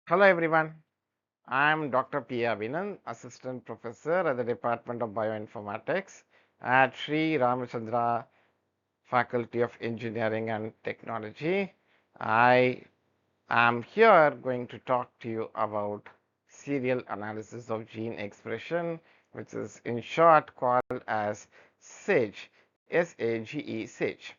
Hello everyone, I am Dr. Abhinand, Assistant Professor at the Department of Bioinformatics at Sri Ramachandra Faculty of Engineering and Technology. I am here going to talk to you about serial analysis of gene expression, which is in short called as SAGE, S-A-G-E, SAGE.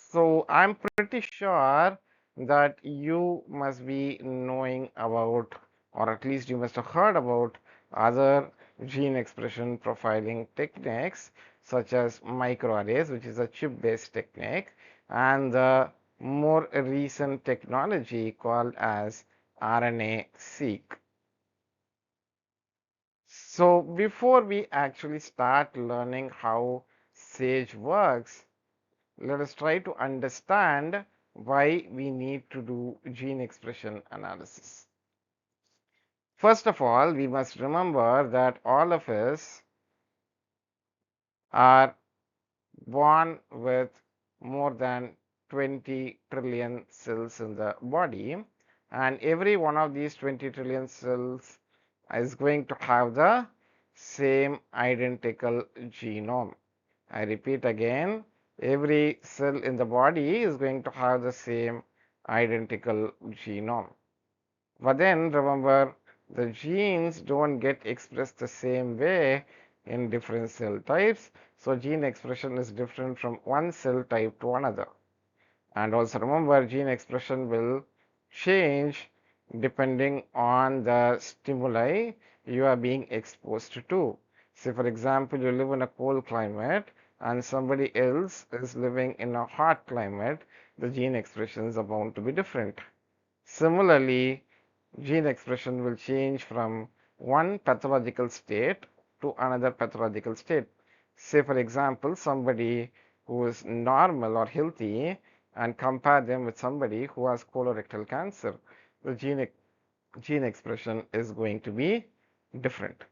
So I'm pretty sure that you must be knowing about, or at least you must have heard about other gene expression profiling techniques such as microarrays, which is a chip-based technique, and the more recent technology called as RNA-seq. So before we actually start learning how SAGE works, let us try to understand why we need to do gene expression analysis. First of all, we must remember that all of us are born with more than 20 trillion cells in the body, and every one of these 20 trillion cells is going to have the same identical genome. I repeat again, every cell in the body is going to have the same identical genome. But then remember, the genes don't get expressed the same way in different cell types. So gene expression is different from one cell type to another. And also remember, gene expression will change depending on the stimuli you are being exposed to. Say, for example, you live in a cold climate and somebody else is living in a hot climate, the gene expressions are bound to be different. Similarly, gene expression will change from one pathological state to another pathological state. Say, for example, somebody who is normal or healthy and compare them with somebody who has colorectal cancer. The gene expression is going to be different.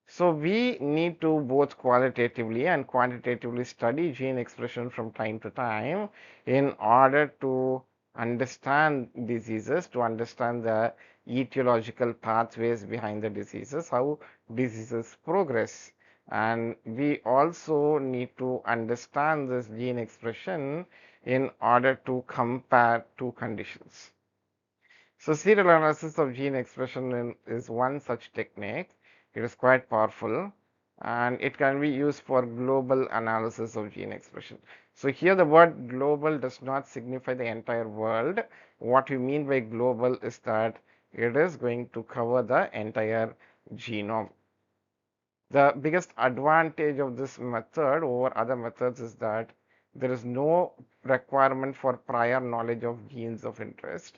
So we need to both qualitatively and quantitatively study gene expression from time to time in order to understand diseases, to understand the etiological pathways behind the diseases, how diseases progress. And we also need to understand this gene expression in order to compare two conditions. So serial analysis of gene expression is one such technique. It is quite powerful and it can be used for global analysis of gene expression. So here the word global does not signify the entire world. What we mean by global is that it is going to cover the entire genome. The biggest advantage of this method over other methods is that there is no requirement for prior knowledge of genes of interest,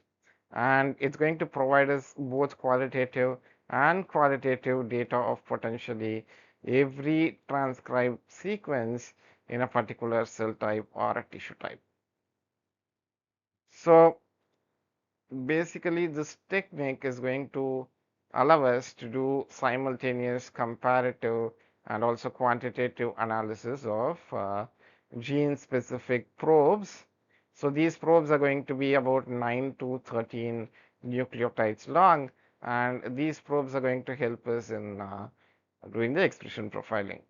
and it's going to provide us both qualitative and qualitative data of potentially every transcribed sequence in a particular cell type or a tissue type. So basically this technique is going to allow us to do simultaneous comparative and also quantitative analysis of gene specific probes. So these probes are going to be about 9 to 13 nucleotides long, and these probes are going to help us in doing the expression profiling.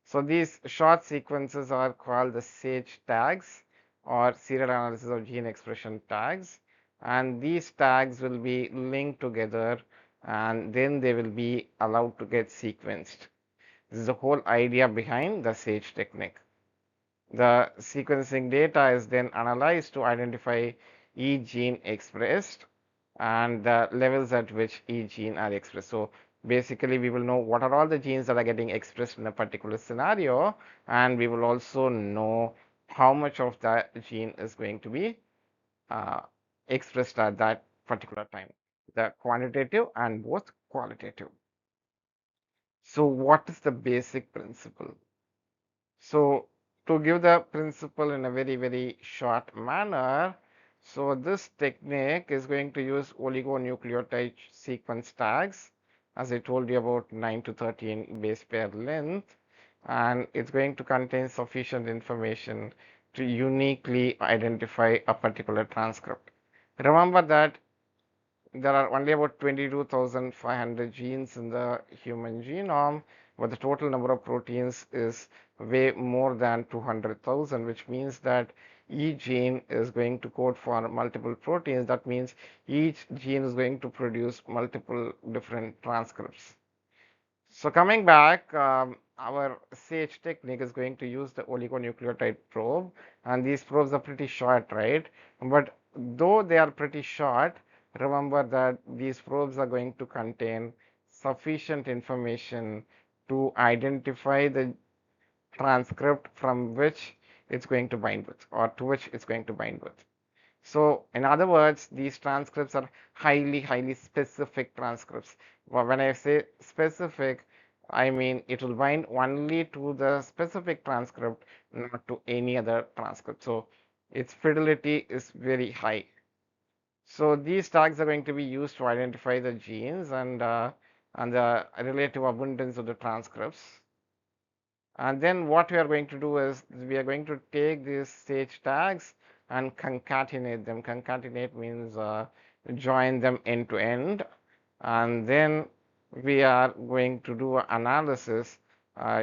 So these short sequences are called the SAGE tags, or serial analysis of gene expression tags, and these tags will be linked together and then they will be allowed to get sequenced. This is the whole idea behind the SAGE technique. The sequencing data is then analyzed to identify each gene expressed and the levels at which each gene are expressed. So basically we will know what are all the genes that are getting expressed in a particular scenario, and we will also know how much of that gene is going to be uh, expressed at that particular time, the quantitative and both qualitative. So what is the basic principle? So to give the principle in a very short manner, so this technique is going to use oligonucleotide sequence tags, as I told you, about 9 to 13 base pair length, and it's going to contain sufficient information to uniquely identify a particular transcript. Remember that there are only about 22,500 genes in the human genome, but the total number of proteins is way more than 200,000, which means that each gene is going to code for multiple proteins. That means each gene is going to produce multiple different transcripts. So coming back, our SAGE technique is going to use the oligonucleotide probe, and these probes are pretty short, right? But though they are pretty short, remember that these probes are going to contain sufficient information to identify the transcript from which it's going to bind with, or to which it's going to bind with. So in other words, these transcripts are highly specific transcripts. When I say specific, I mean it will bind only to the specific transcript, not to any other transcript. So its fidelity is very high. So these tags are going to be used to identify the genes and the relative abundance of the transcripts. And then what we are going to do is we are going to take these SAGE tags and concatenate them. Concatenate means join them end to end. And then we are going to do analysis.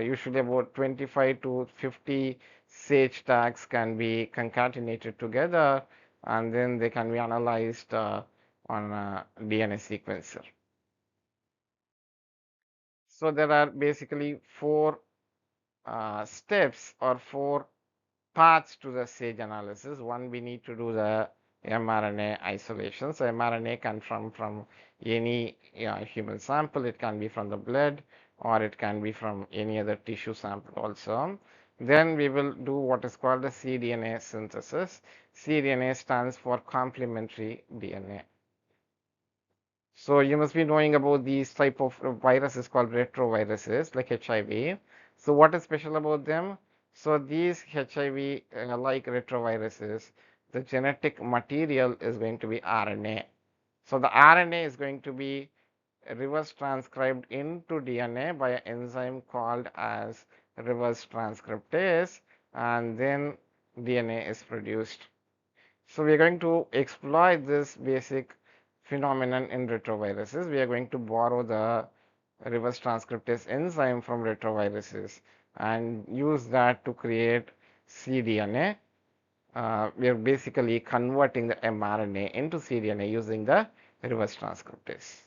Usually about 25 to 50 SAGE tags can be concatenated together, and then they can be analyzed on a DNA sequencer. So there are basically four steps or four paths to the SAGE analysis. One, we need to do the mRNA isolation. So mRNA can come from any human sample. It can be from the blood, or it can be from any other tissue sample also. Then we will do what is called the cDNA synthesis. cDNA stands for complementary DNA. So you must be knowing about these type of viruses called retroviruses like HIV. So what is special about them? So these HIV like retroviruses, the genetic material is going to be RNA. So the RNA is going to be reverse transcribed into DNA by an enzyme called as reverse transcriptase, and then DNA is produced. So we are going to exploit this basic phenomenon in retroviruses. We are going to borrow the reverse transcriptase enzyme from retroviruses and use that to create cDNA. We are basically converting the mRNA into cDNA using the reverse transcriptase.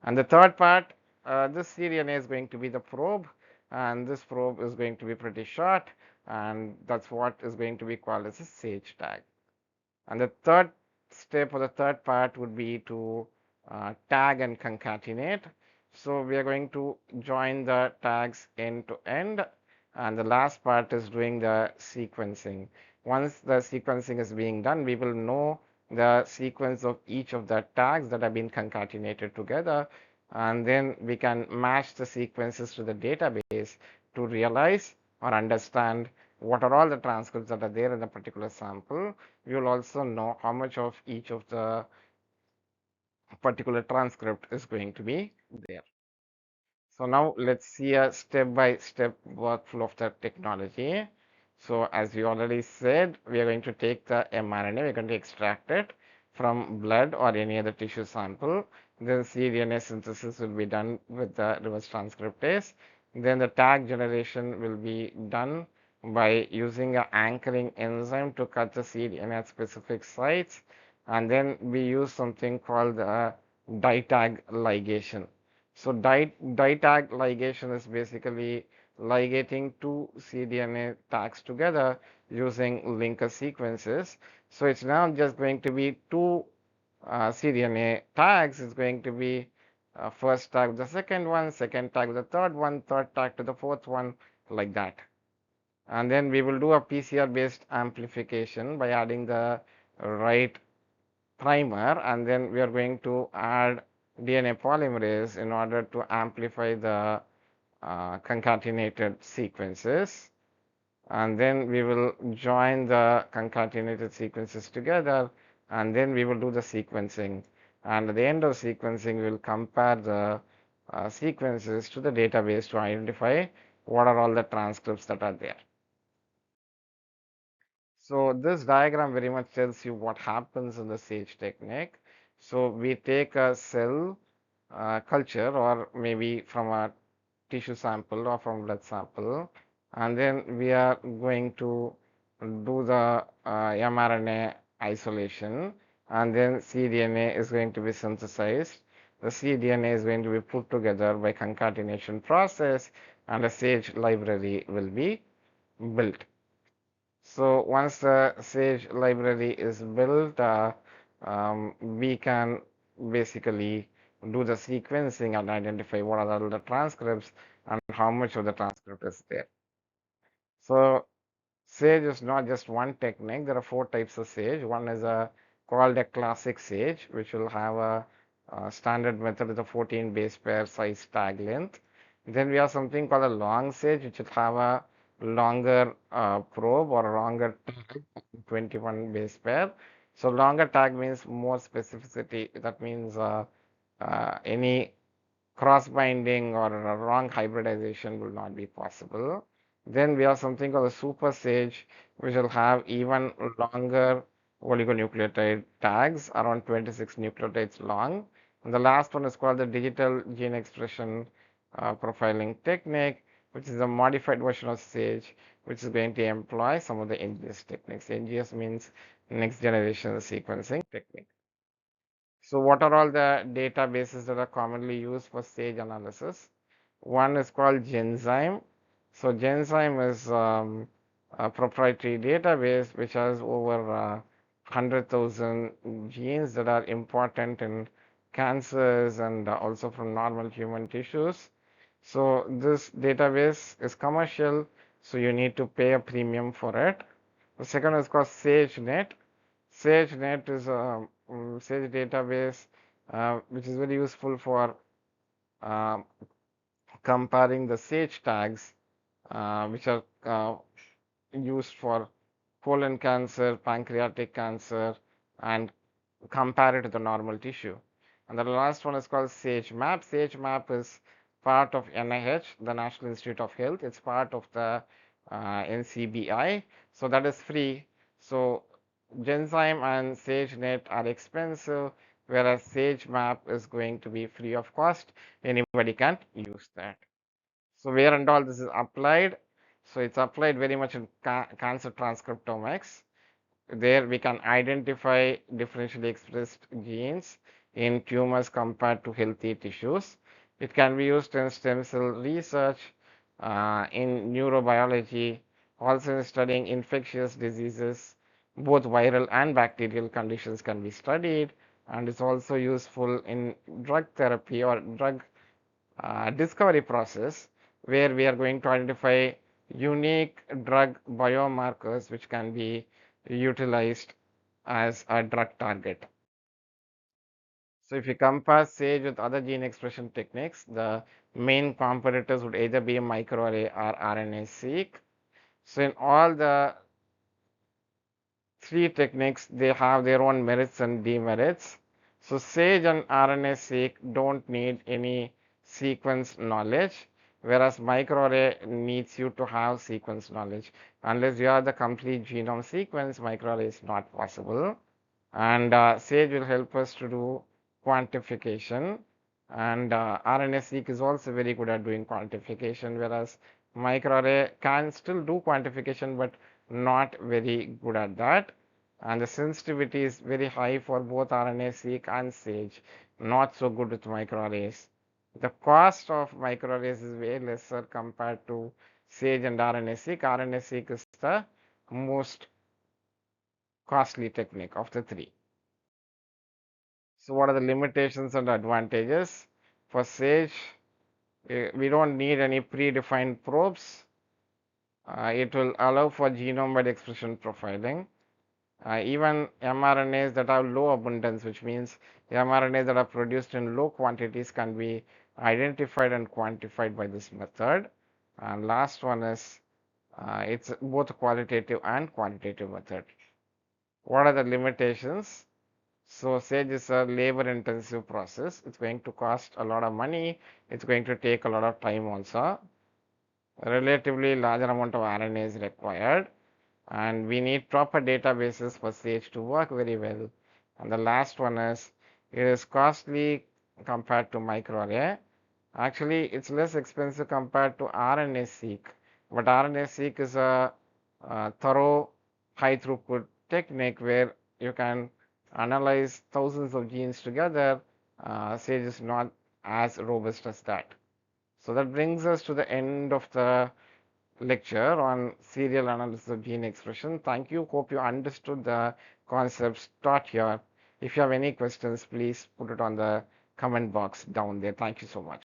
And the third part, this cDNA is going to be the probe, and this probe is going to be pretty short, and that's what is going to be called as a SAGE tag. And the third step or the third part would be to tag and concatenate. So we are going to join the tags end to end, and the last part is doing the sequencing. Once the sequencing is being done, we will know the sequence of each of the tags that have been concatenated together, and then we can match the sequences to the database to realize or understand what are all the transcripts that are there in a particular sample. We will also know how much of each of the particular transcript is going to be there. So now let's see a step-by-step workflow of the technology. So as we already said, we are going to take the mRNA, we're going to extract it from blood or any other tissue sample. Then cDNA synthesis will be done with the reverse transcriptase. Then the tag generation will be done by using an anchoring enzyme to cut the cDNA at specific sites. And then we use something called ditag ligation. So ditag ligation is basically ligating two cDNA tags together using linker sequences. So it's now just going to be two cDNA tags. It's going to be first tag with the second one, second tag with the third one, third tag to the fourth one, like that. And then we will do a PCR-based amplification by adding the right primer, and then we are going to add DNA polymerase in order to amplify the concatenated sequences. And then we will join the concatenated sequences together, and then we will do the sequencing. And at the end of sequencing, we will compare the sequences to the database to identify what are all the transcripts that are there. So this diagram very much tells you what happens in the SAGE technique. So we take a cell culture, or maybe from a tissue sample or from blood sample, and then we are going to do the mRNA isolation, and then cDNA is going to be synthesized. The cDNA is going to be put together by concatenation process, and a SAGE library will be built. So once the SAGE library is built, we can basically do the sequencing and identify what are all the transcripts and how much of the transcript is there. So SAGE is not just one technique. There are four types of SAGE. One is called a classic SAGE, which will have a standard method with a 14 base pair size tag length. Then we have something called a long SAGE, which will have a longer probe or a longer tag, 21 base pair. So longer tag means more specificity. That means any cross binding or a wrong hybridization will not be possible. Then we have something called a super SAGE, which will have even longer oligonucleotide tags, around 26 nucleotides long. And the last one is called the digital gene expression profiling technique, which is a modified version of SAGE, which is going to employ some of the NGS techniques. NGS means next generation sequencing technique. So what are all the databases that are commonly used for SAGE analysis? One is called Genzyme. So Genzyme is a proprietary database which has over 100,000 genes that are important in cancers and also from normal human tissues. So this database is commercial, so you need to pay a premium for it. The second is called SageNet. SageNet is a Sage database which is very useful for uh, comparing the Sage tags which are used for colon cancer, pancreatic cancer, and compare it to the normal tissue. And the last one is called SageMap. SageMap is part of NIH, the National Institute of Health. It's part of the NCBI, so that is free. So Genzyme and SageNet are expensive, whereas SageMap is going to be free of cost. Anybody can use that. So where and all this is applied? So it's applied very much in cancer transcriptomics. There we can identify differentially expressed genes in tumors compared to healthy tissues. It can be used in stem cell research, in neurobiology, also in studying infectious diseases. Both viral and bacterial conditions can be studied, and it's also useful in drug therapy or drug discovery process, where we are going to identify unique drug biomarkers which can be utilized as a drug target. So if you compare SAGE with other gene expression techniques, the main competitors would either be microarray or RNA-seq. So in all the three techniques, they have their own merits and demerits. So SAGE and RNA-seq don't need any sequence knowledge, whereas microarray needs you to have sequence knowledge. Unless you have the complete genome sequence, microarray is not possible. And SAGE will help us to do quantification, and RNA-seq is also very good at doing quantification, whereas microarray can still do quantification but not very good at that. And the sensitivity is very high for both RNA-seq and SAGE, not so good with microarrays. The cost of microarrays is way lesser compared to SAGE and RNA-seq. RNA-seq is the most costly technique of the three. So what are the limitations and advantages? For SAGE, we don't need any predefined probes. It will allow for genome-wide expression profiling. Even mRNAs that have low abundance, which means mRNAs that are produced in low quantities, can be identified and quantified by this method. And last one is it's both qualitative and quantitative method. What are the limitations? So SAGE is a labor intensive process. It's going to cost a lot of money. It's going to take a lot of time also. A relatively larger amount of RNA is required, and we need proper databases for SAGE to work very well. And the last one is It is costly compared to microarray. Actually, it's less expensive compared to RNA-seq, but RNA-seq is a thorough high throughput technique where you can analyze thousands of genes together. Sage is not as robust as that. So that brings us to the end of the lecture on serial analysis of gene expression. Thank you. Hope you understood the concepts taught here. If you have any questions, please put it on the comment box down there. Thank you so much.